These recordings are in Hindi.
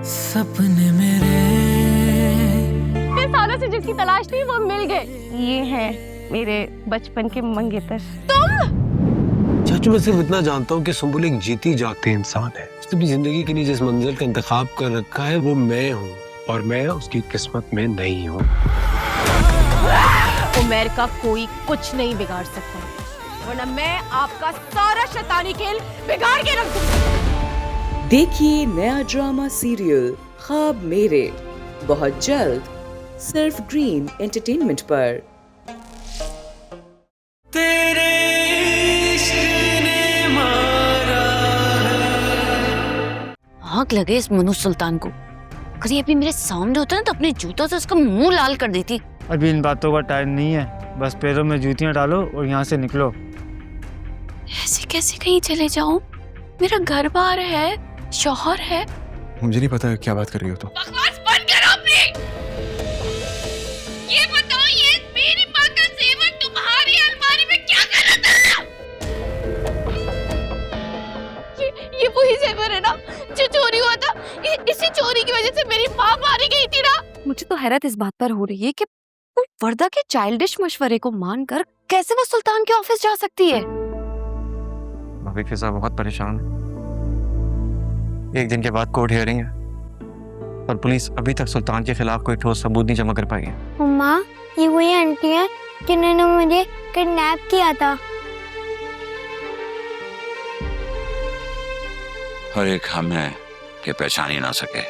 सपने मेरे सालों से जिसकी तलाश थी वो मिल गए। ये है मेरे बचपन के मंगेतर। तुम? चाचू, मैं सिर्फ इतना जानता हूँ कि सुंबुल एक जीती जागती इंसान है। उसने अपनी जिंदगी के लिए जिस मंजिल का इंतखाब कर रखा है वो मैं हूँ, और मैं उसकी किस्मत में नहीं हूँ। उमर का कोई कुछ नहीं बिगाड़ सकता, वरना मैं आपका सारा शैतानी खेल बिगाड़ के रख दूंगी। देखिए नया ड्रामा सीरियल ख्वाब मेरे बहुत जल्द सिर्फ ग्रीन एंटरटेनमेंट पर। तेरे इश्क ने मारा आग लगे इस मनु सुल्तान को। अगर ये अभी मेरे सामने होता ना तो अपने जूतों से उसका मुंह लाल कर देती। अभी इन बातों का टाइम नहीं है, बस पैरों में जूतियां डालो और यहाँ से निकलो। ऐसे कैसे कहीं चले जाऊं? मेरा घर बार है, शौहर है। मुझे नहीं पता क्या बात कर रही हो तुम। बकवास बंद करो अपनी। ये बताओ, ये मेरी माँ का जेवर तुम्हारी अलमारी में क्या कर रहा था? ये वही जेवर है ना जो चोरी हुआ था। इसी चोरी की वजह से मेरी माँ मारी गई थी ना। मुझे तो हैरत इस बात पर हो रही है कि वो वर्दा के चाइल्डिश मशवरे को मानकर कैसे वो सुल्तान के ऑफिस जा सकती है। भाभी फिजा बहुत परेशान है। एक दिन के बाद कोर्ट हियरिंग है और पुलिस अभी तक सुल्तान के खिलाफ कोई ठोस सबूत नहीं जमा कर पाई है। मम्मा, ये वही आंटी है जिन्होंने मुझे किडनैप किया था। हर एक हम है कि पहचान ही ना सके।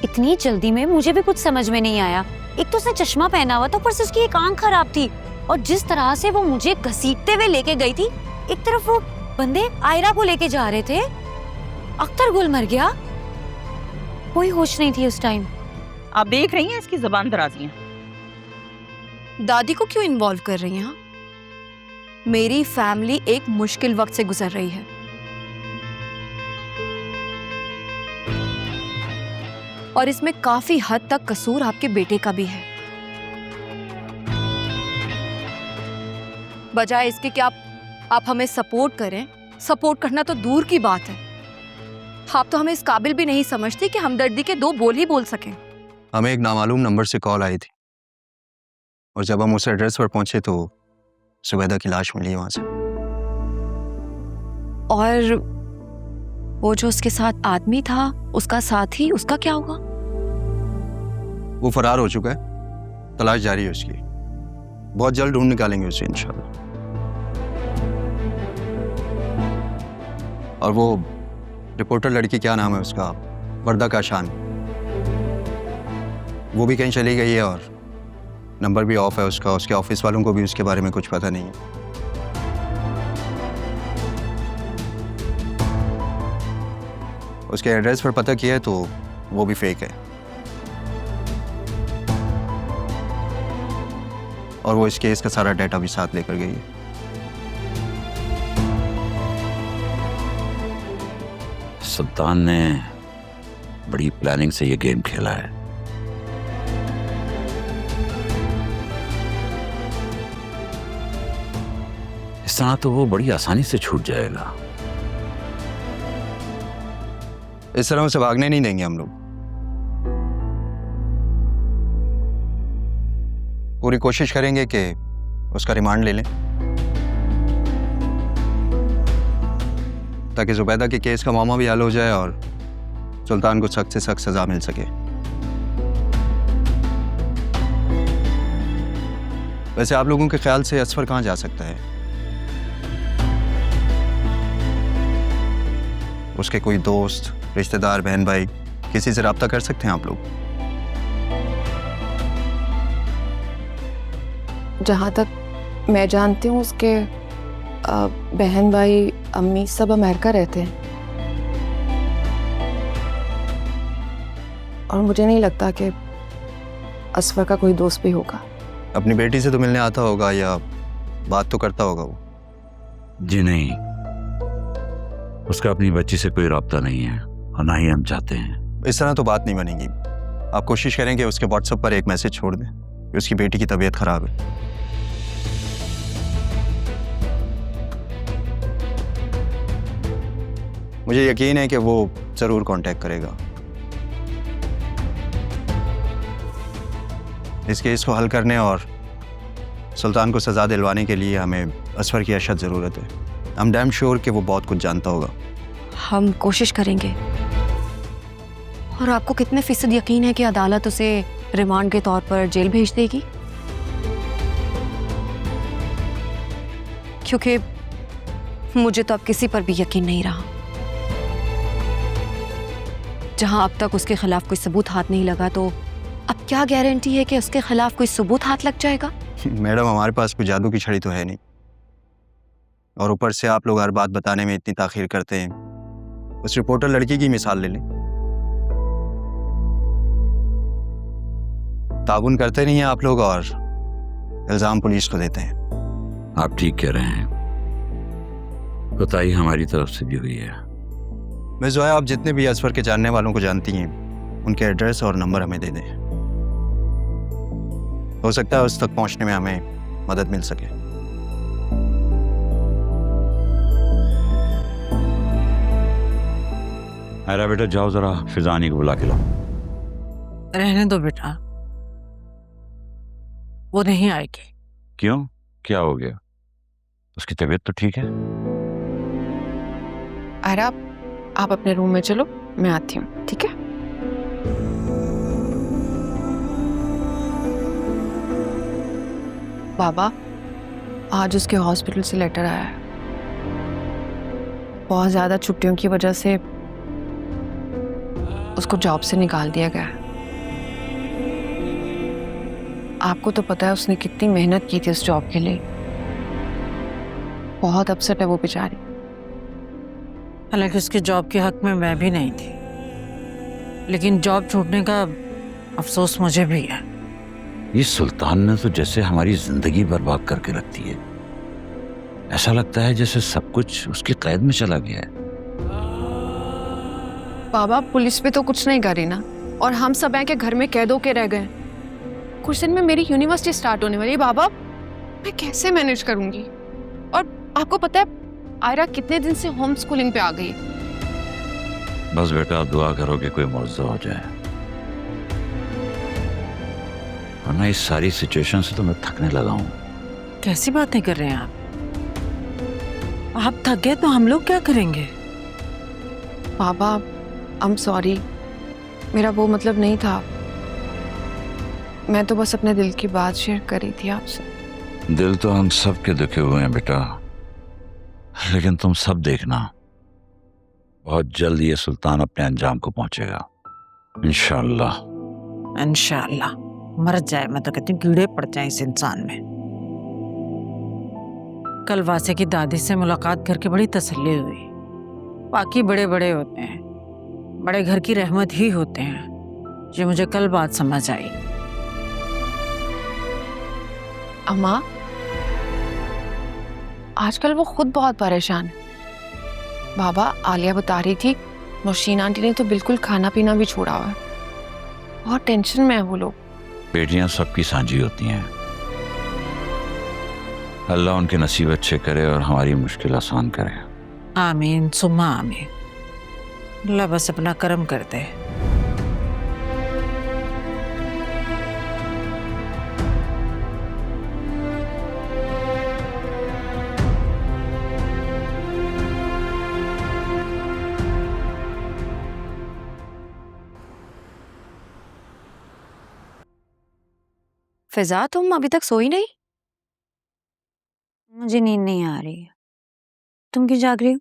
इतनी जल्दी में मुझे भी कुछ समझ में नहीं आया। एक तो उसने चश्मा पहना हुआ था, ऊपर से उसकी एक आंख खराब थी, और जिस तरह से वो मुझे घसीटते हुए लेके गई थी, एक तरफ वो बंदे आयरा को लेके जा रहे थे, अख्तर गुल मर गया, कोई होश नहीं थी उस टाइम। आप देख रही हैं इसकी जुबान दराजियां। दादी को क्यों इन्वॉल्व कर रही हैं? मेरी फैमिली एक मुश्किल वक्त से गुजर रही है, और इसमें काफी हद तक कसूर आपके बेटे का भी है। बजाय इसके कि आप हमें सपोर्ट करें, सपोर्ट करना तो दूर की बात है, आप तो हमें इस काबिल भी नहीं समझते कि हमदर्दी के दो बोल ही बोल सकें। हमें एक नामालूम नंबर से कॉल आई थी और जब हम उस एड्रेस पर पहुंचे तो सुबैदा की लाश मिली वहां से। और वो जो उसके साथ आदमी था, उसका साथी, उसका क्या होगा? वो फरार हो चुका है, तलाश जारी है उसकी। बहुत जल्द ढूंढ निकालेंगे उसे इंशाल्लाह। और वो रिपोर्टर लड़की, क्या नाम है उसका, वर्दा काशान, वो भी कहीं चली गई है और नंबर भी ऑफ है उसका। उसके ऑफिस वालों को भी उसके बारे में कुछ पता नहीं है। उसके एड्रेस पर पता किया है तो वो भी फेक है, और वो इस केस का सारा डाटा भी साथ लेकर गई है। सुल्तान ने बड़ी प्लानिंग से ये गेम खेला है। इस तरह तो वो बड़ी आसानी से छूट जाएगा। इस तरह उसे भागने नहीं देंगे हम लोग। पूरी कोशिश करेंगे कि उसका रिमांड ले लें ताकि जुबैदा के केस का मामला भी हल हो जाए और सुल्तान को सख्त से सख्त सजा मिल सके। वैसे आप लोगों के ख्याल से असफर कहाँ जा सकता है? उसके कोई दोस्त, रिश्तेदार, बहन भाई, किसी से राब्ता कर सकते हैं आप लोग? जहाँ तक मैं जानती हूँ उसके बहन भाई, अम्मी सब अमेरिका रहते हैं, और मुझे नहीं लगता कि असफर का कोई दोस्त भी होगा। अपनी बेटी से तो मिलने आता होगा या बात तो करता होगा वो। जी नहीं, उसका अपनी बच्ची से कोई राब्ता नहीं है और ना ही हम चाहते हैं। इस तरह तो बात नहीं बनेगी। आप कोशिश करें कि उसके व्हाट्सएप पर एक मैसेज छोड़ दें कि उसकी बेटी की तबीयत खराब है। मुझे यकीन है कि वो जरूर कांटेक्ट करेगा। इस केस को हल करने और सुल्तान को सज़ा दिलवाने के लिए हमें असफर की अशद ज़रूरत है। I'm damn sure कि वो बहुत कुछ जानता होगा। हम कोशिश करेंगे। और आपको कितने फीसद यकीन है कि अदालत उसे रिमांड के तौर पर जेल भेज देगी? क्योंकि मुझे तो अब किसी पर भी यकीन नहीं रहा। जहां अब तक उसके खिलाफ कोई सबूत हाथ नहीं लगा, तो अब क्या गारंटी है कि उसके खिलाफ कोई सबूत हाथ लग जाएगा? मैडम, हमारे पास कोई जादू की छड़ी तो है नहीं, और ऊपर से आप लोग हर बात बताने में इतनी ताखीर करते हैं। उस रिपोर्टर लड़की की मिसाल ले लें, ताउन करते नहीं हैं आप लोग और इल्जाम पुलिस को देते हैं। आप ठीक कह रहे हैं, कोताही हमारी तरफ से भी हुई है। मिस जोया, आप जितने भी असफर के जानने वालों को जानती हैं, उनके एड्रेस और नंबर हमें दे दें। हो सकता है उस तक पहुंचने में हमें मदद मिल सके। अरे बेटा जाओ, जरा फिजानी को बुला के लाओ। रहने दो बेटा, वो नहीं आएगी। क्यों, क्या हो गया? उसकी तबीयत तो ठीक है। अरे आप अपने रूम में चलो, मैं आती हूँ, ठीक है? बाबा, आज उसके हॉस्पिटल से लेटर आया है। बहुत ज्यादा छुट्टियों की वजह से उसको जॉब से निकाल दिया गया है। आपको तो पता है उसने कितनी मेहनत की थी उस जॉब के लिए। बहुत अपसेट है वो बेचारी। हालांकि उसके जॉब के हक में मैं भी नहीं थी, लेकिन जॉब छूटने का अफसोस मुझे भी है। ये सुल्तान ने तो जैसे हमारी जिंदगी बर्बाद करके रख दी है। ऐसा लगता है जैसे सब कुछ उसकी कैद में चला गया है। बाबा, पुलिस भी तो कुछ नहीं करी ना, और हम सब हैं कि घर में कैद होके रह गए। कुछ दिन में मेरी यूनिवर्सिटी स्टार्ट होने वाली है बाबा, मैं कैसे मैनेज करूंगी? और आपको पता है आयरा कितने दिन से होम स्कूलिंग पे आ गई है। बस बेटा दुआ करो कि कोई मौजूद हो जाए, वरना इस सारी सिचुएशन से तो मैं थकने लगा हूँ। कैसी बातें कर रहे हैं आप थक गए तो हम लोग क्या करेंगे? बाबा, आई एम सॉरी, मेरा वो मतलब नहीं था। मैं तो बस अपने दिल की बात शेयर कर रही थी आपसे। दिल तो हम सब के दुखे हुए हैं बेटा, लेकिन तुम सब देखना, बहुत जल्द ये सुल्तान अपने अंजाम को पहुंचेगा, इंशाअल्लाह। इंशाअल्लाह। मर जाए, मैं तो कहती हूँ कीड़े पड़ जाए इस इंसान में। कल वासे की दादी से मुलाकात करके बड़ी तसल्ली हुई। बाकी बड़े बड़े होते हैं, बड़े घर की रहमत ही होते हैं। ये मुझे कल बात समझ आई। अम्मा, आजकल वो खुद बहुत परेशान है। बाबा, आलिया बता रही थी नौशीन आंटी ने तो बिल्कुल खाना पीना भी छोड़ा हुआ है। बहुत टेंशन में है वो लोग। बेटियां सबकी सांझी होती हैं। अल्लाह उनके नसीब अच्छे करे और हमारी मुश्किल आसान करे। आमीन सुम्मा आमीन। अल्लाह बस अपना करम कर दे। फिजा, तुम अभी तक सोई नहीं? मुझे नींद नहीं आ रही है। तुम क्यों जाग रही हो?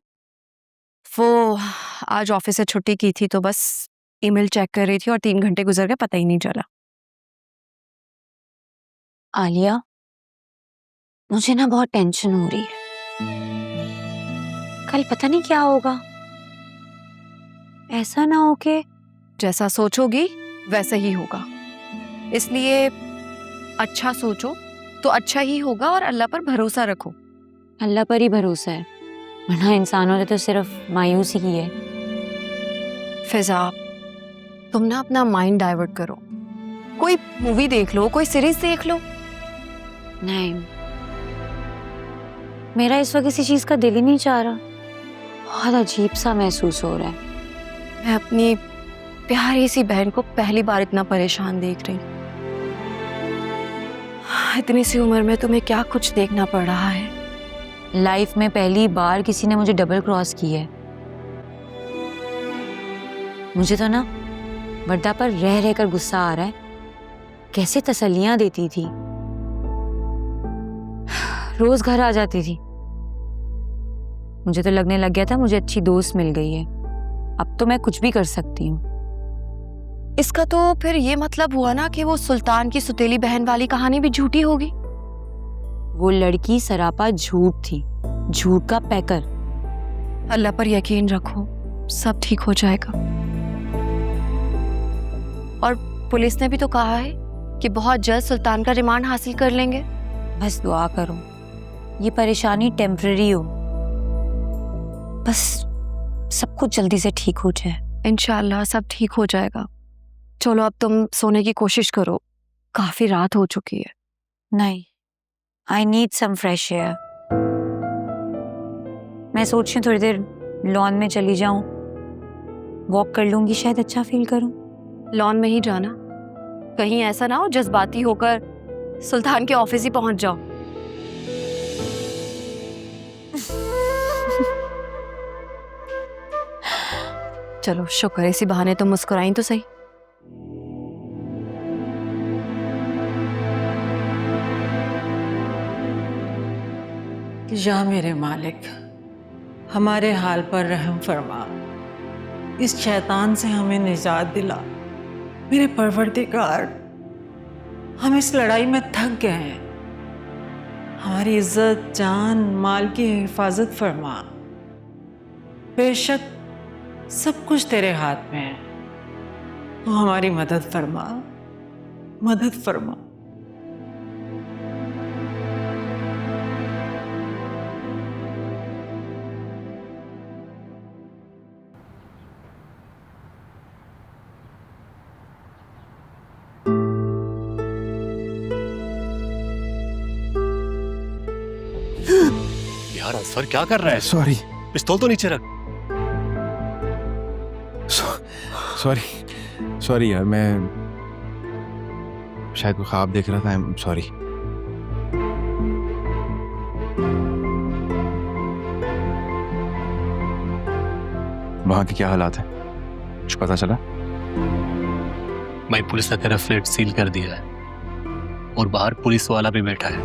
वो आज ऑफिस से छुट्टी की थी तो बस ईमेल चेक कर रही थी और 3 घंटे गुजर गए, पता ही नहीं चला। आलिया, मुझे ना बहुत टेंशन हो रही है। कल पता नहीं क्या होगा। ऐसा ना हो कि जैसा सोचोगी वैसा ही होगा, इसलिए अच्छा सोचो तो अच्छा ही होगा और अल्लाह पर भरोसा रखो। अल्लाह पर ही भरोसा है, वरना इंसानों ने तो सिर्फ मायूसी की है। फिजा, तुम ना अपना माइंड डाइवर्ट करो, कोई मूवी देख लो, कोई सीरीज देख लो। नहीं, मेरा इस वक्त किसी चीज का दिल ही नहीं चाह रहा। बहुत अजीब सा महसूस हो रहा है। मैं अपनी प्यारी सी बहन को पहली बार इतना परेशान देख रही हूँ। इतनी सी उम्र में तुम्हें क्या कुछ देखना पड़ रहा है। लाइफ में पहली बार किसी ने मुझे डबल क्रॉस की है। मुझे तो ना वर्दा पर रह रहकर गुस्सा आ रहा है। कैसे तसल्लियां देती थी, रोज घर आ जाती थी। मुझे तो लगने लग गया था मुझे अच्छी दोस्त मिल गई है, अब तो मैं कुछ भी कर सकती हूँ। इसका तो फिर ये मतलब हुआ ना कि वो सुल्तान की सुतेली बहन वाली कहानी भी झूठी होगी। वो लड़की सरापा झूठ थी, झूठ का पैकर। अल्लाह पर यकीन रखो, सब ठीक हो जाएगा। और पुलिस ने भी तो कहा है कि बहुत जल्द सुल्तान का रिमांड हासिल कर लेंगे। बस दुआ करो ये परेशानी टेम्पररी हो, बस सब कुछ जल्दी से ठीक हो जाए। इंशाल्लाह सब ठीक हो जाएगा। चलो अब तुम सोने की कोशिश करो, काफी रात हो चुकी है। नहीं, I need some fresh air. मैं सोच रही हूँ थोड़ी देर लॉन में चली जाऊं, वॉक कर लूंगी, शायद अच्छा फील करूं। लॉन में ही जाना, कहीं ऐसा ना हो जज्बाती होकर सुल्तान के ऑफिस ही पहुंच जाओ। चलो शुक्र, इसी बहाने तो मुस्कुराई तो सही। या मेरे मालिक, हमारे हाल पर रहम फरमा, इस शैतान से हमें निजात दिला। मेरे परवरदिगार, हम इस लड़ाई में थक गए हैं। हमारी इज्जत, जान, माल की हिफाजत फरमा। बेशक सब कुछ तेरे हाथ में है, तो हमारी मदद फरमा, मदद फरमा। यार असफर क्या कर रहा है? सॉरी, पिस्तौल तो नीचे रख। सॉरी यार, मैं शायद कोई ख्वाब देख रहा था। I am sorry. वहां के क्या हालात हैं, कुछ पता चला? भाई पुलिस ने तेरा फ्लैट सील कर दिया है और बाहर पुलिस वाला भी बैठा है,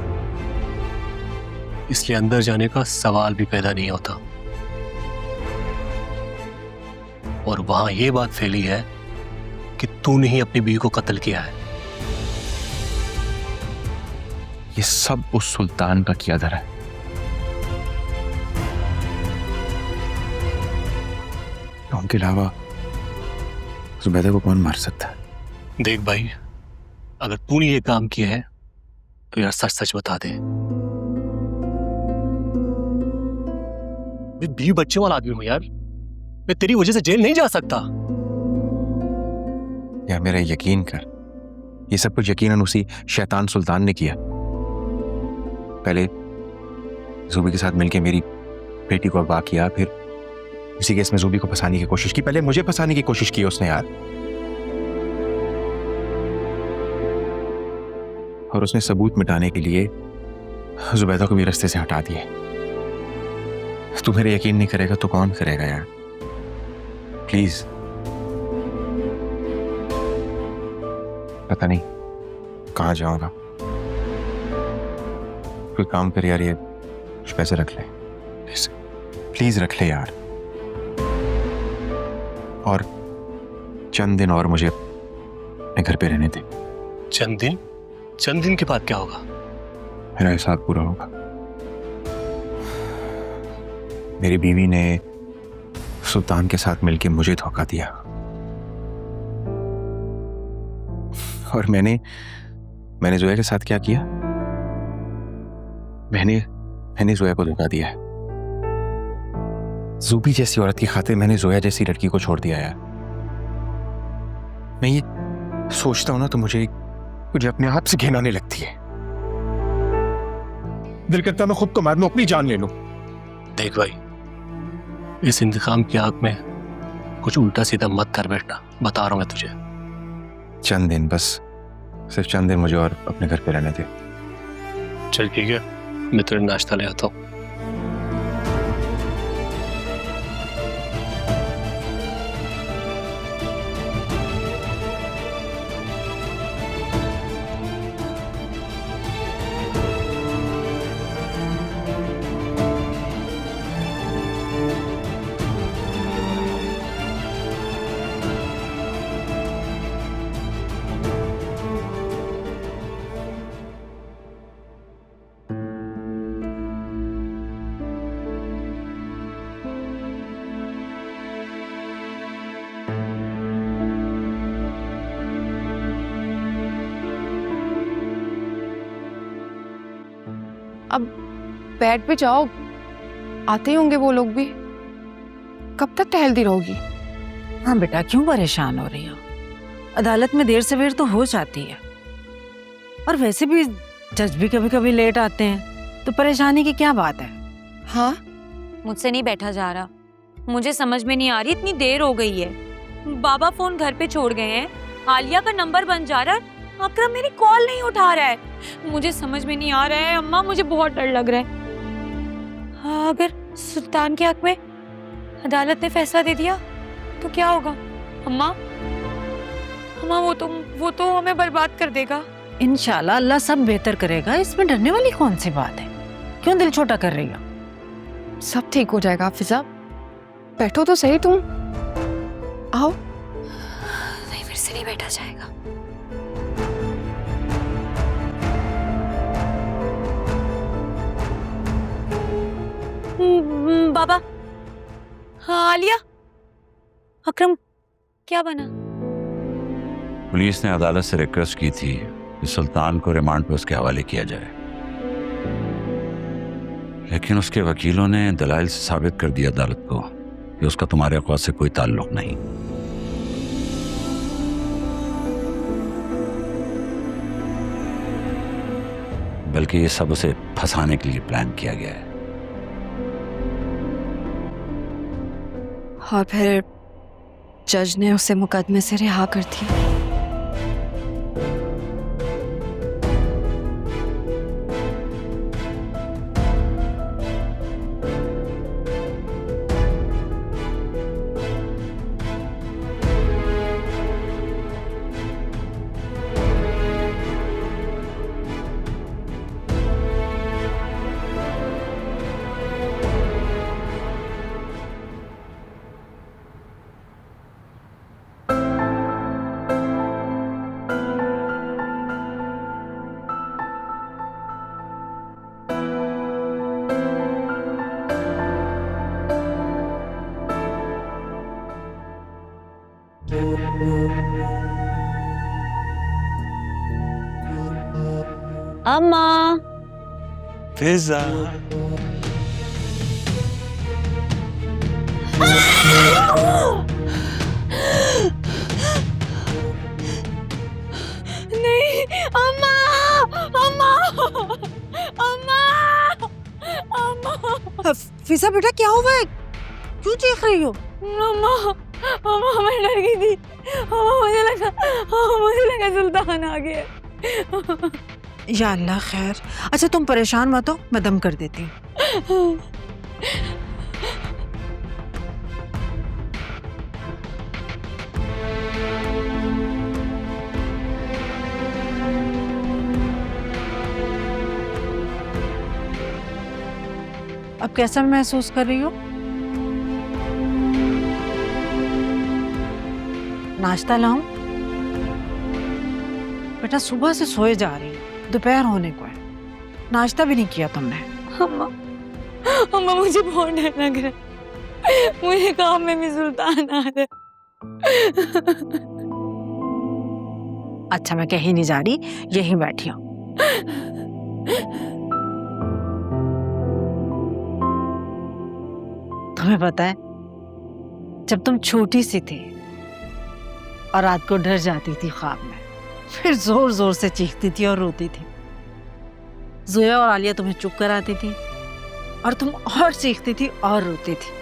इसलिए अंदर जाने का सवाल भी पैदा नहीं होता। और वहां यह बात फैली है कि तूने ही अपनी बीवी को कत्ल किया है। ये सब उस सुल्तान का किया धरा है। उनके अलावा जुबैदा को कौन मार सकता है? देख भाई, अगर तूने ये काम किया है तो यार सच सच बता दे। मैं 20 बच्चे वाला आदमी हूं यार, मैं तेरी वजह से जेल नहीं जा सकता। यार मेरा यकीन कर, ये सब कुछ यकीनन उसी शैतान सुल्तान ने किया। पहले जूबी के साथ मिलके मेरी बेटी को अगवा किया, फिर इसी केस में जूबी को फंसाने की कोशिश की, पहले मुझे फंसाने की कोशिश की उसने यार। और उसने सबूत मिटाने के लिए जुबैदा को भी रास्ते से हटा दिए। तू मेरे यकीन नहीं करेगा तो कौन करेगा यार? प्लीज। पता नहीं कहाँ जाऊंगा। कोई काम कर यार, ये कुछ पैसे रख ले प्लीज, रख ले यार। और चंद दिन और मुझे अपने घर पे रहने दे। चंद दिन? चंद दिन के बाद क्या होगा? मेरा हिसाब पूरा होगा। मेरी बीवी ने सुल्तान के साथ मिलकर मुझे धोखा दिया और मैंने जोया के साथ क्या किया? मैंने जोया को धोखा दिया है। जूबी जैसी औरत की खातिर मैंने जोया जैसी लड़की को छोड़ दिया यार। मैं ये सोचता हूं ना तो मुझे अपने आप से घिन आने लगती है। दिल करता मैं खुद को मार लूं, अपनी जान ले लूं। देख भाई, इस इंतकाम की आग में कुछ उल्टा सीधा मत कर बैठना, बता रहा हूं मैं तुझे। चंद दिन, बस सिर्फ चंद दिन मुझे और अपने घर पे रहने दे। चल ठीक है, मैं तेरे नाश्ता ले आता हूँ। अब बेड पे जाओ, आते ही होंगे वो लोग भी। कब तक टहलती रहोगी? हाँ बेटा, क्यों परेशान हो रही हो? अदालत में देर सवेर तो हो जाती है, और वैसे भी जज भी कभी कभी लेट आते हैं, तो परेशानी की क्या बात है? हाँ, मुझसे नहीं बैठा जा रहा, मुझे समझ में नहीं आ रही, इतनी देर हो गई है। बाबा फोन घर पे छोड़ गए हैं, आलिया का नंबर बन जा रहा है, अकरम मेरी कॉल नहीं उठा रहा है, मुझे समझ में नहीं आ रहा है। अम्मा मुझे बहुत डर लग रहा है। हाँ, अगर सुल्तान के हक में अदालत ने फैसला दे दिया तो क्या होगा? अम्मा अम्मा वो तो हमें बर्बाद कर देगा। इंशाल्लाह अल्लाह सब बेहतर करेगा, इसमें डरने वाली कौन सी बात है? क्यों दिल छोटा कर रही हो? सब ठीक हो जाएगा फिजा, बैठो तो सही तुम। आओ। नहीं, फिर से नहीं बैठा जाएगा। बाबा। हाँ आलिया, अकरम क्या बना? पुलिस ने अदालत से रिक्वेस्ट की थी कि सुल्तान को रिमांड पे उसके हवाले किया जाए, लेकिन उसके वकीलों ने दलाइल से साबित कर दिया अदालत को कि उसका तुम्हारे अखबार से कोई ताल्लुक नहीं। बल्कि ये सब उसे फंसाने के लिए प्लान किया गया है। और फिर जज ने उसे मुकदमे से रिहा कर दिया। अम्मा। फिजा। नहीं अम्मा, अम्मा, अम्मा, अम्मा। फिजा बेटा क्या हुआ है? क्यों चीख रही हो? अम्मा, अम्मा मैं डर गई थी। अम्मा मुझे लगा सुल्तान आ गया। या अल्लाह खैर। अच्छा तुम परेशान मत हो, मैं दम कर देती हूँ। अब कैसा महसूस कर रही हो? नाश्ता लाऊं? बेटा सुबह से सोए जा रही है, दोपहर होने को है, नाश्ता भी नहीं किया तुमने। अम्मा, अम्मा मुझे बहुत डर लग रहा है, मुझे काम में भी सुल्तान आ रहा है। अच्छा मैं कहीं नहीं जा रही, यहीं बैठी हूँ। तुम्हें पता है जब तुम छोटी सी थी और रात को डर जाती थी ख्वाब में, फिर जोर जोर से चीखती थी और रोती थी, जोया और आलिया तुम्हें चुप कराती थी और तुम और चीखती थी और रोती थी।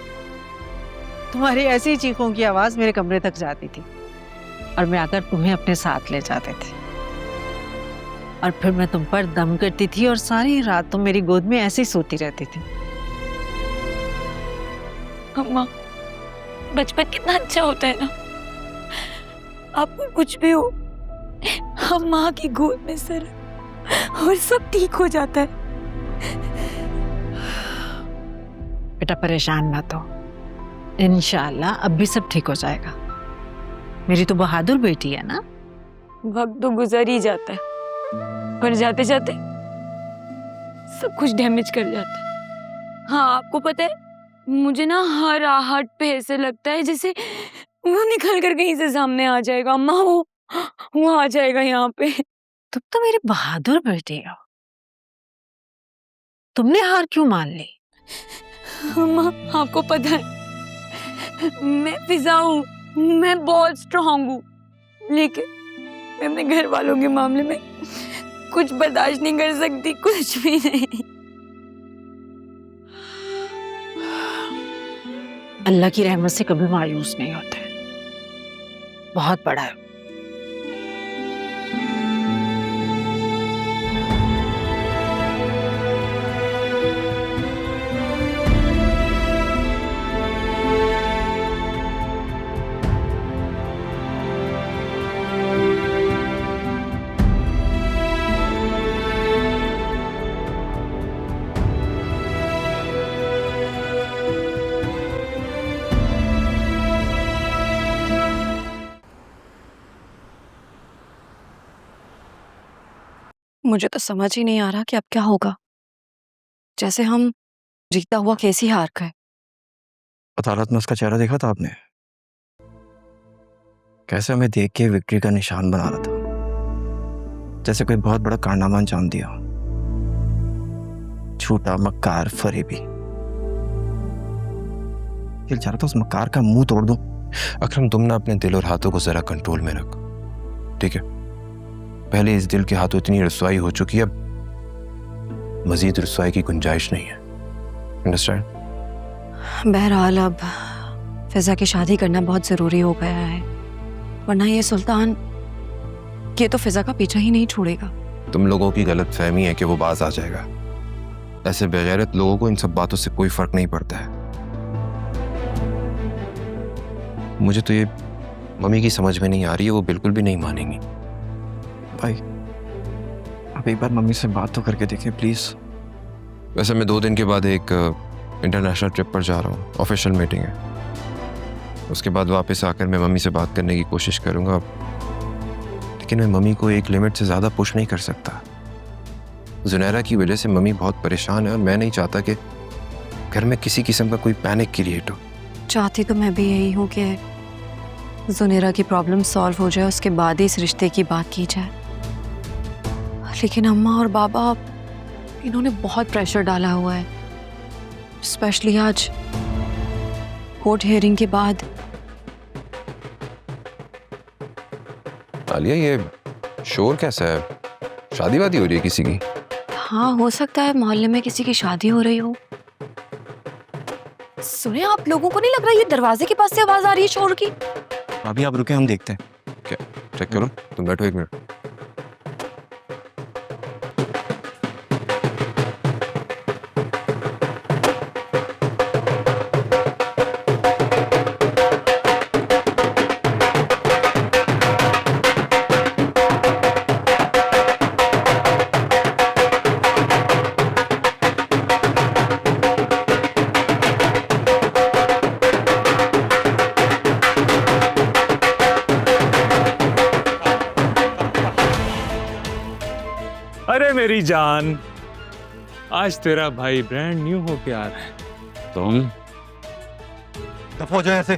तुम्हारी ऐसी चीखों की आवाज मेरे कमरे तक जाती थी और मैं आकर तुम्हें अपने साथ ले जाते थे। और फिर मैं तुम पर दम करती थी और सारी रात तुम मेरी गोद में ऐसे ही सोती रहती थी। अम्मा, बचपन कितना अच्छा होता है ना। आपको कुछ भी हो, हम माँ की गोद में सर और सब ठीक हो जाता है। बेटा परेशान मत हो, इंशाल्लाह अब भी सब ठीक हो जाएगा। मेरी तो बहादुर बेटी है ना। वक्त तो गुजर ही जाता है, पर जाते जाते सब कुछ डैमेज कर जाता है। हाँ, आपको पता है, मुझे ना हर आहट पे ऐसे लगता है जैसे वो निकल कर कहीं से सामने आ जाएगा। अम्मा, वो आ जाएगा यहाँ पे। तुम तो मेरी बहादुर बेटी हो, तुमने हार क्यों मान ली? अम्मा, आपको पता है, मैं फिजा हूँ, मैं बहुत स्ट्रांग हूँ, लेकिन मैं अपने घर वालों के मामले में कुछ बर्दाश्त नहीं कर सकती, कुछ भी नहीं। अल्लाह की रहमत से कभी मायूस नहीं होते, बहुत बड़ा है। मुझे तो समझ ही नहीं आ रहा कि अब क्या होगा। जैसे हम जीता हुआ केस ही हार गए। अदालत में उसका चेहरा देखा था आपने? कैसे हमें देख के विक्ट्री का निशान बना रहा था, जैसे कोई बहुत बड़ा कारनामा अंजाम दिया। झूठा, मक्कार, फरेबी। दिल चाह रहा था उस मक्कार का मुंह तोड़ दूं। अकरम, तुम ना अपने दिल और हाथों को जरा कंट्रोल में रख, ठीक है? पहले इस दिल के हाथों इतनी रसवाई हो चुकी है, अब मजीद रसवाई की गुंजाइश नहीं है। अंडरस्टैंड? बहरहाल अब फिजा की शादी करना बहुत जरूरी हो गया है, वरना ये सुल्तान, ये तो फिजा का पीछा ही नहीं छोड़ेगा। तुम लोगों की गलत फहमी है कि वो बाज आ जाएगा। ऐसे बेगैरत लोगों को इन सब बातों से कोई फर्क नहीं पड़ता है। मुझे तो ये मम्मी की समझ में नहीं आ रही है, वो बिल्कुल भी नहीं मानेंगी। भाई, आप एक बार मम्मी से बात तो करके देखिए प्लीज। वैसे मैं 2 दिन के बाद एक इंटरनेशनल ट्रिप पर जा रहा हूँ, ऑफिशियल मीटिंग है। उसके बाद वापस आकर मैं मम्मी से बात करने की कोशिश करूँगा, लेकिन मैं मम्मी को एक लिमिट से ज़्यादा पुश नहीं कर सकता। जुनैरा की वजह से मम्मी बहुत परेशान है और मैं नहीं चाहता कि घर में किसी किस्म का कोई पैनिक क्रिएट हो। चाहती तो मैं भी यही हूँ कि जुनैरा की प्रॉब्लम सॉल्व हो जाए, उसके बाद ही इस रिश्ते की बात की जाए। लेकिन अम्मा और बाबा, इन्होंने बहुत प्रेशर डाला हुआ है, स्पेशली आज कोर्ट हियरिंग के बाद। आलिया, ये शोर कैसा है? शादी वादी हो रही है किसी की? हाँ, हो सकता है मोहल्ले में किसी की शादी हो रही हो। सुने, आप लोगों को नहीं लग रहा ये दरवाजे के पास से आवाज आ रही है शोर की? अभी आप रुके, हम देखते हैं। क्या चेक करो, तुम बैठो 1 मिनट। अरे मेरी जान, आज तेरा भाई ब्रांड न्यू होके आ रहा है। तुम दफा हो जाए ऐसे।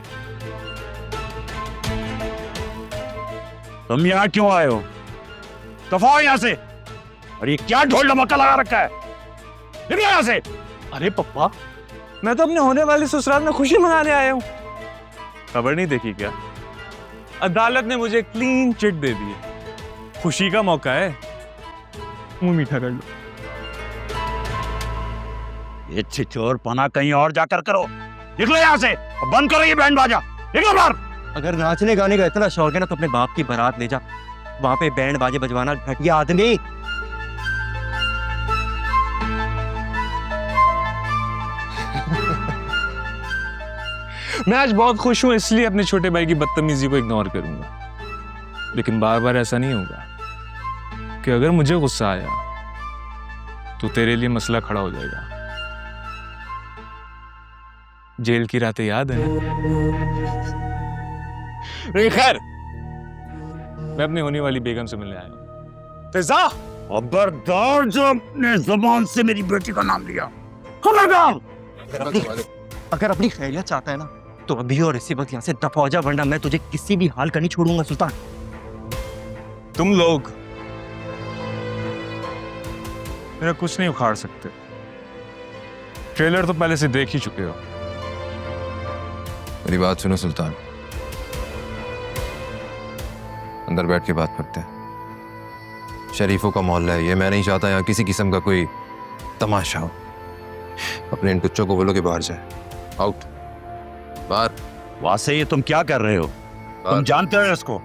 तुम यहाँ क्यों आए हो? दफा हो यहाँ से। और ये क्या ढोल ढमाका लगा रखा है? निकलो यहाँ से। अरे पप्पा, मैं तो अपने होने वाले ससुराल में खुशी मनाने आया हूँ। खबर नहीं देखी क्या? अदालत ने मुझे क्लीन चिट दे दी है। खुशी का मौका है, मुंह मीठा कर लो। ये छिछोर पना कहीं और जाकर करो। निकलो यहाँ से और बंद करो ये बैंड बाजा। निकलो बाहर। अगर नाचने गाने का इतना शौक है ना तो अपने बाप की बारात ले जा, वहां पे बैंड बाजे बजवाना घटिया आदमी। मैं आज बहुत खुश हूं, इसलिए अपने छोटे भाई की बदतमीजी को इग्नोर करूंगा। लेकिन बार बार ऐसा नहीं होगा कि अगर मुझे गुस्सा आया तो तेरे लिए मसला खड़ा हो जाएगा। जेल की रातें याद है ना? खैर, मैं अपनी होने वाली बेगम से मिलने आया हूं। फिजा, खबरदार जो अपने जबान से मेरी बेटी का नाम लिया, खबरदार। अगर अपनी खैरियत चाहता है ना तो अभी और इसी वक्त यहाँ से दफा हो जा, वरना मैं तुझे किसी भी हाल का नहीं छोड़ूंगा सुल्तान। तुम लोग मेरा कुछ नहीं उखाड़ सकते। ट्रेलर तो पहले से देख ही चुके हो। मेरी बात सुनो सुल्तान, अंदर बैठ के बात करते हैं। शरीफों का मोहल्ला है ये, मैं नहीं चाहता यहाँ किसी किस्म का कोई तमाशा हो। अपने इन टुच्चों को बोलो कि बाहर जाए। आउट, बाहर। वासे ये तुम क्या कर रहे हो? तुम जानते हो इसको?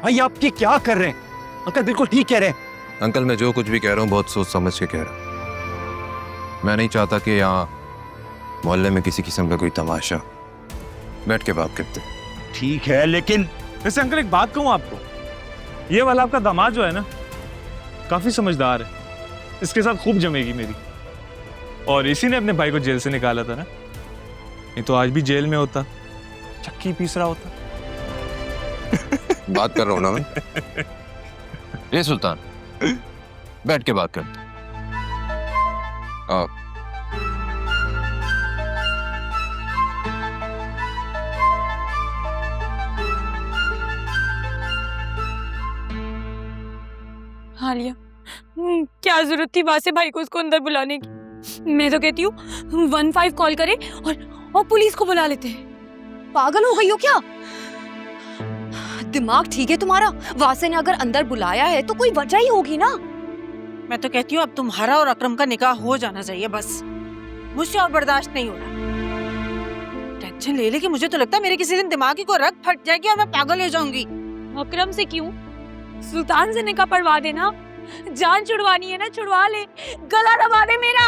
भाई आप ये क्या कर रहे हैं? अंकल बिल्कुल ठीक कह रहे हैं। अंकल मैं जो कुछ भी कह रहा हूँ बहुत सोच समझ के कह रहा हूँ। मैं नहीं चाहता कि यहाँ मोहल्ले में किसी किस्म का कोई तमाशा। बैठ के बात करते। ठीक है, लेकिन वैसे अंकल एक बात कहूँ आपको, ये वाला आपका दामाद जो है ना, काफी समझदार है। इसके साथ खूब जमेगी मेरी। और इसी ने अपने भाई को जेल से निकाला था ना, नहीं तो आज भी जेल में होता, चक्की पीस रहा होता। बात कर रहा हूँ ना मैं। ये सुल्तान, बैठ के बात करते। आओ। हालिया, क्या जरूरत थी वासे भाई को उसको अंदर बुलाने की? मैं तो कहती हूँ 15 कॉल करे और पुलिस को बुला लेते हैं। पागल हो गई हो क्या? दिमाग ठीक है तुम्हारा? वासे ने अगर अंदर बुलाया है तो कोई वजह ही होगी ना। मैं तो कहती हूँ अब तुम्हारा और अकरम का निकाह हो जाना चाहिए बस। मुझसे और बर्दाश्त नहीं हो रहा। टेंशन ले लेके मुझे तो लगता है मेरे किसी दिन दिमागी को रग फट जाएगी और मैं पागल हो जाऊंगी। अकरम से क्यों? सुल्तान से निकाह पढ़वा देना। जान छुड़वानी है ना, छुड़वा ले, गला दबा दे मेरा।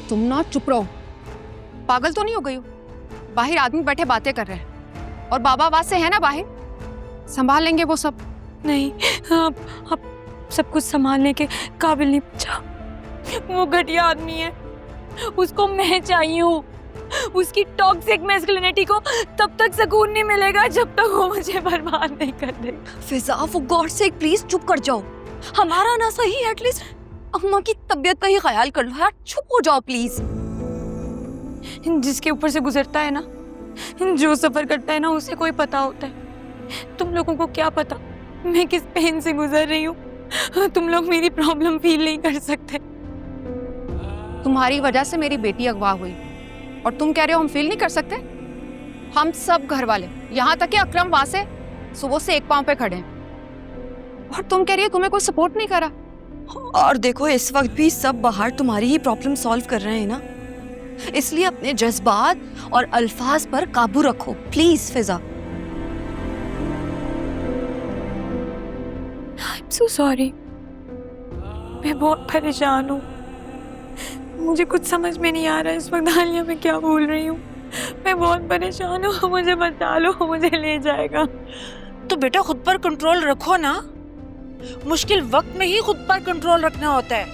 तुम ना चुप रहो। पागल तो नहीं हो गई हो? बाहर आदमी बैठे बातें कर रहे हैं और बाबा आवाज से है ना बाहर, संभाल लेंगे वो सब। नहीं, आप सब कुछ संभालने के काबिल नहीं बचा। वो घटिया आदमी है, उसको मैं चाहिए हूँ। उसकी टॉक्सिक मैस्कुलिनिटी को तब तक सुकून नहीं मिलेगा जब तक वो मुझे बर्बाद नहीं कर देगा। फिजा, फॉर गॉड सेक प्लीज चुप कर जाओ। हमारा ना सही एटलीस्ट अम्मा की तबीयत का ही ख्याल कर लो यार। चुप हो जाओ प्लीज। जिसके ऊपर से गुजरता है ना, जो सफर करता है ना, उसे कोई पता होता है। तुम लोगों को क्या पता मैं किस पेन से गुजर रही हूँ। तुम लोग मेरी प्रॉब्लम फील नहीं कर सकते। तुम्हारी वजह से मेरी बेटी अगवा हुई और तुम कह रहे हो हम फील नहीं कर सकते? हम सब घर वाले, यहाँ तक कि अकरम वासे सुबह से एक पांव पे खड़े हैं और तुम कह रही हो तुम्हें कोई सपोर्ट नहीं करा। और देखो इस वक्त भी सब बाहर तुम्हारी ही प्रॉब्लम सॉल्व कर रहे हैं ना, इसलिए अपने जज्बात और अल्फाज पर काबू रखो please Fiza. I'm so sorry। मैं बहुत परेशान हूँ। मुझे कुछ समझ में नहीं आ रहा है इस वक्त हालिया मैं क्या बोल रही हूँ। मैं बहुत परेशान हूँ, मुझे बचा लो, मुझे ले जाएगा। तो बेटा खुद पर कंट्रोल रखो ना। मुश्किल वक्त में ही खुद पर कंट्रोल रखना होता है,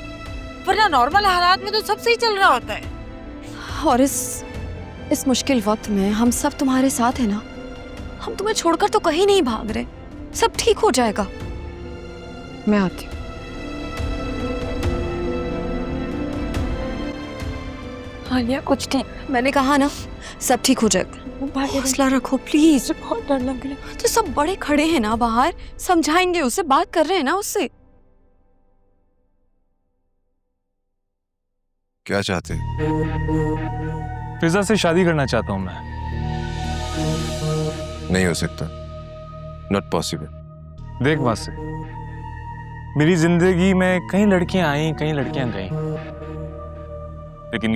वरना नॉर्मल हालात में तो सब सही चल रहा होता है। और इस मुश्किल वक्त में हम सब तुम्हारे साथ हैं ना। हम तुम्हें छोड़कर तो कहीं नहीं भाग रहे। सब ठीक हो जाएगा। मैं आती हूँ। हालिया कुछ नहीं, मैंने कहा ना सब ठीक हो जाएगा। हौसला रखो प्लीज। बहुत डर लग रहा है। तो सब बड़े खड़े हैं ना बाहर, समझाएंगे उसे, बात कर रहे हैं ना उससे। क्या चाहते? फिजा से शादी करना चाहता हूँ मैं। नहीं हो सकता, नॉट पॉसिबल। देख वासे, मेरी जिंदगी में कई लड़कियां आई, कई लड़कियां गई, लेकिन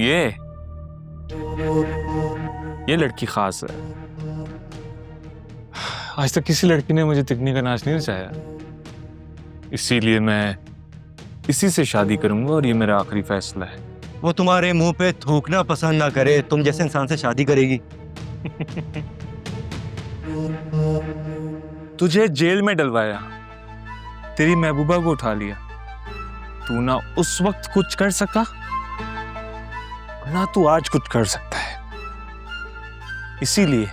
ये लड़की खास है। आज तक किसी लड़की ने मुझे तिकनी का नाच नहीं नचाया, इसीलिए मैं इसी से शादी करूंगा और ये मेरा आखिरी फैसला है। वो तुम्हारे मुंह पे थूकना पसंद ना करे, तुम जैसे इंसान से शादी करेगी। तुझे जेल में डलवाया, तेरी महबूबा को उठा लिया, तू ना उस वक्त कुछ कर सका ना तू आज कुछ कर सकता है। इसीलिए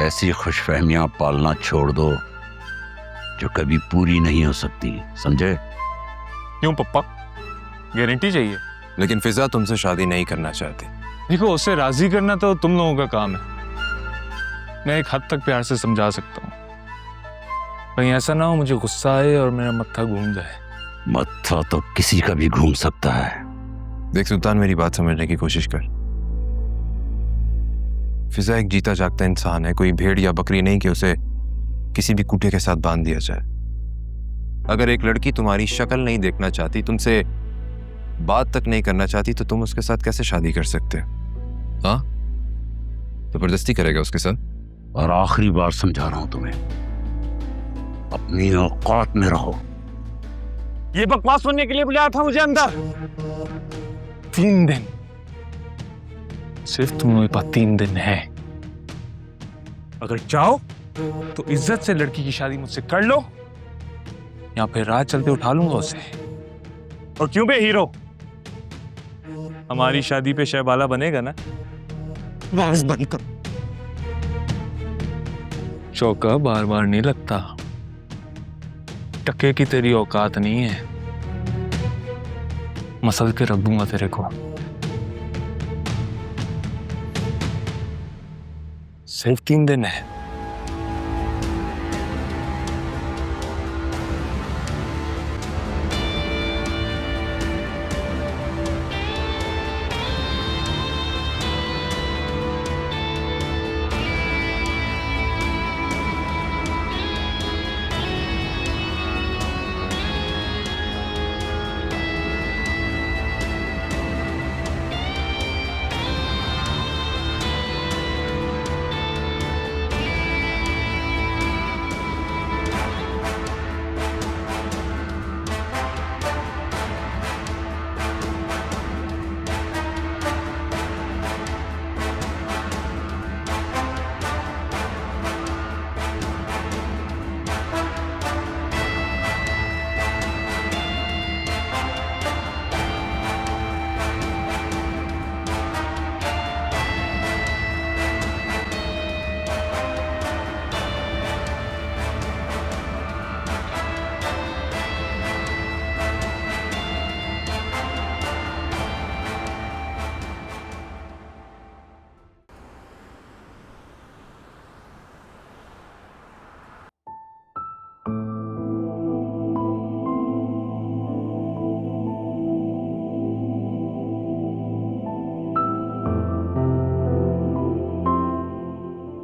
ऐसी खुशफहमियां पालना छोड़ दो जो कभी पूरी नहीं हो सकती, समझे? क्यों पप्पा, गारंटी चाहिए? लेकिन फिजा तुमसे शादी नहीं करना चाहती। देखो, उसे राजी करना तो तुम लोगों का काम है। मैं एक हद तक प्यार से समझा सकता हूँ, कहीं ऐसा ना हो मुझे गुस्सा आए और मेरा मत्था घूम जाए। मत्था तो किसी का भी घूम सकता है। देख सुल्तान, मेरी बात समझने की कोशिश कर। फिजा एक जीता जागता इंसान है, कोई भेड़ या बकरी नहीं कि उसे किसी भी कुत्ते के साथ बांध दिया जाए। अगर एक लड़की तुम्हारी शक्ल नहीं देखना चाहती, तुमसे बात तक नहीं करना चाहती, तो तुम उसके साथ कैसे शादी कर सकते? हाँ, जबरदस्ती करेगा उसके साथ? और आखिरी बार समझा रहा हूं तुम्हें, अपनी औकात में रहो। ये बकवास सुनने के लिए बुलाया था मुझे अंदर? 3 दिन, सिर्फ तुम लोगों के पास 3 दिन है। अगर चाहो तो इज्जत से लड़की की शादी मुझसे कर लो, या फिर रात चलते उठा लूंगा उसे। और क्यों बे हीरो, हमारी शादी पे शहबाला बनेगा ना? बस बंद कर। चौका बार बार नहीं लगता, टके की तेरी औकात नहीं है, मसल के रख दूंगा तेरे को। सिर्फ 3 दिन है।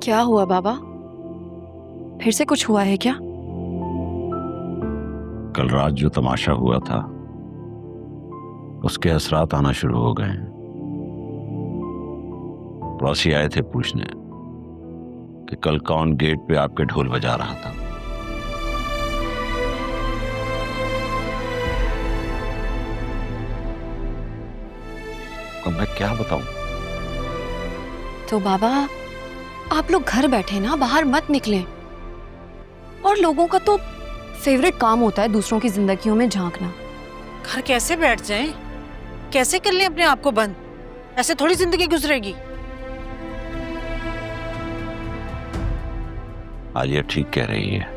क्या हुआ बाबा, फिर से कुछ हुआ है क्या? कल रात जो तमाशा हुआ था उसके असरात आना शुरू हो गए हैं। पड़ोसी आए थे पूछने कि कल कौन गेट पे आपके ढोल बजा रहा था। अब मैं क्या बताऊं? तो बाबा आप लोग घर बैठे ना, बाहर मत निकलें। और लोगों का तो फेवरेट काम होता है दूसरों की जिंदगियों में झांकना। घर कैसे बैठ जाएं? कैसे कर लें अपने आप को बंद? ऐसे थोड़ी जिंदगी गुजरेगी। आज ये ठीक कह रही है,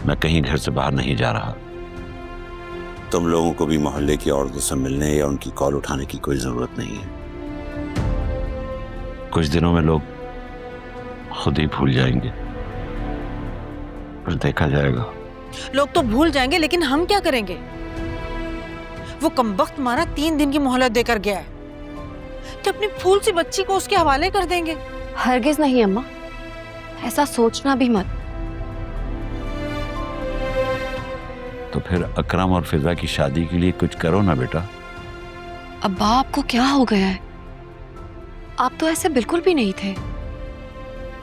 मैं कहीं घर से बाहर नहीं जा रहा। तुम लोगों को भी मोहल्ले की औरतों से मिलने या उनकी कॉल उठाने की कोई जरूरत नहीं है। कुछ दिनों में लोग खुद ही भूल जाएंगे, फिर देखा जाएगा। लोग तो भूल जाएंगे, लेकिन हम क्या करेंगे? वो कमबख्त मारा 3 दिन की मोहलत देकर गया है कि अपनी फूल सी बच्ची को उसके हवाले कर देंगे। हरगिज नहीं अम्मा, ऐसा सोचना भी मत। तो फिर अकरम और फिजा की शादी के लिए कुछ करो ना बेटा। अब्बा आपको क्या हो गया है? आप तो ऐसे बिल्कुल भी नहीं थे।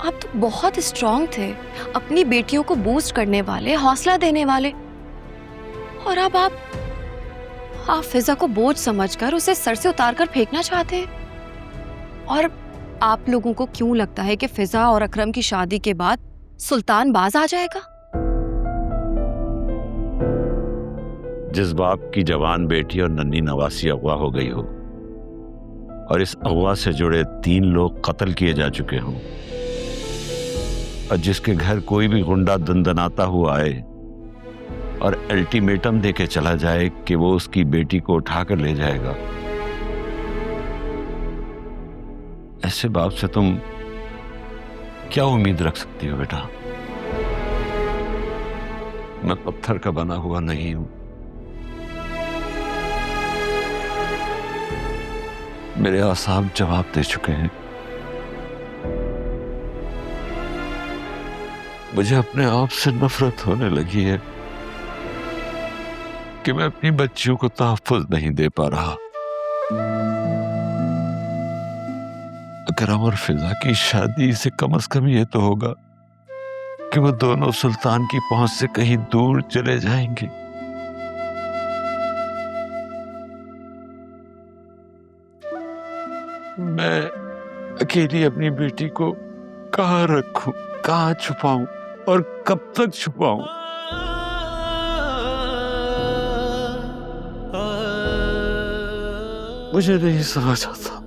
आप तो बहुत स्ट्रांग थे, अपनी बेटियों को बूस्ट करने वाले, हौसला देने वाले। और अब आप आप फिजा को बोझ समझकर उसे सर से उतारकर फेंकना चाहते हैं। और आप लोगों को क्यों लगता है कि फिजा और अकरम की शादी के बाद सुल्तान बाज आ जाएगा? जिस बाप की जवान बेटी और नन्ही नवासी अगवा हो गई हो और इस अगवा से जुड़े 3 लोग कत्ल किए जा चुके हों और जिसके घर कोई भी गुंडा दंदनाता हुआ आए और अल्टीमेटम देके चला जाए कि वो उसकी बेटी को उठाकर ले जाएगा, ऐसे बाप से तुम क्या उम्मीद रख सकती हो बेटा? मैं पत्थर का बना हुआ नहीं हूं। मेरे आसाम जवाब दे चुके हैं। मुझे अपने आप से नफरत होने लगी है कि मैं अपनी बच्चियों को तहफ्फुज़ नहीं दे पा रहा। अकरम और फिजा की शादी से कम ये तो होगा कि वो दोनों सुल्तान की पहुंच से कहीं दूर चले जाएंगे। मैं अकेली अपनी बेटी को कहाँ रखूं, कहाँ छुपाऊं और कब तक छुपाऊं? मुझे नहीं समझ आता।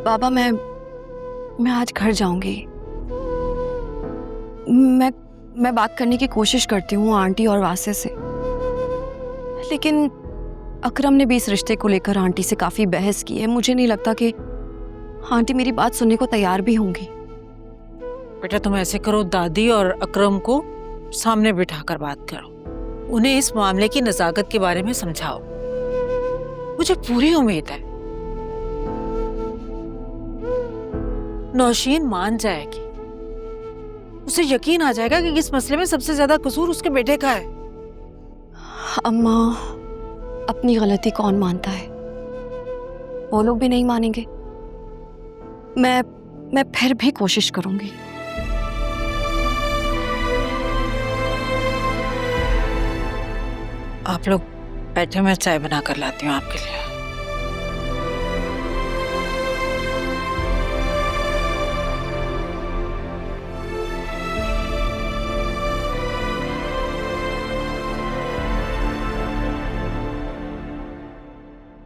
बाबा मैं आज घर जाऊंगी। मैं बात करने की कोशिश करती हूँ आंटी और वासे से, लेकिन अकरम ने भी इस रिश्ते को लेकर आंटी से काफी बहस की है। मुझे नहीं लगता कि आंटी मेरी बात सुनने को तैयार भी होंगी। बेटा तुम ऐसे करो, दादी और अकरम को सामने बिठाकर बात करो, उन्हें इस मामले की नजाकत के बारे में समझाओ। मुझे पूरी उम्मीद है नौशीन मान जाएगी, उसे यकीन आ जाएगा कि इस मसले में सबसे ज्यादा कसूर उसके बेटे का है। अम्मा, अपनी गलती कौन मानता है? वो लोग भी नहीं मानेंगे। मैं फिर भी कोशिश करूंगी। आप लोग बैठे, मैं चाय बना कर लाती हूँ आपके लिए।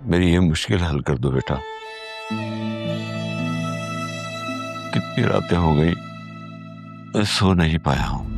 मेरी ये मुश्किल हल कर दो बेटा। कितनी रातें हो गई मैं सो नहीं पाया हूं।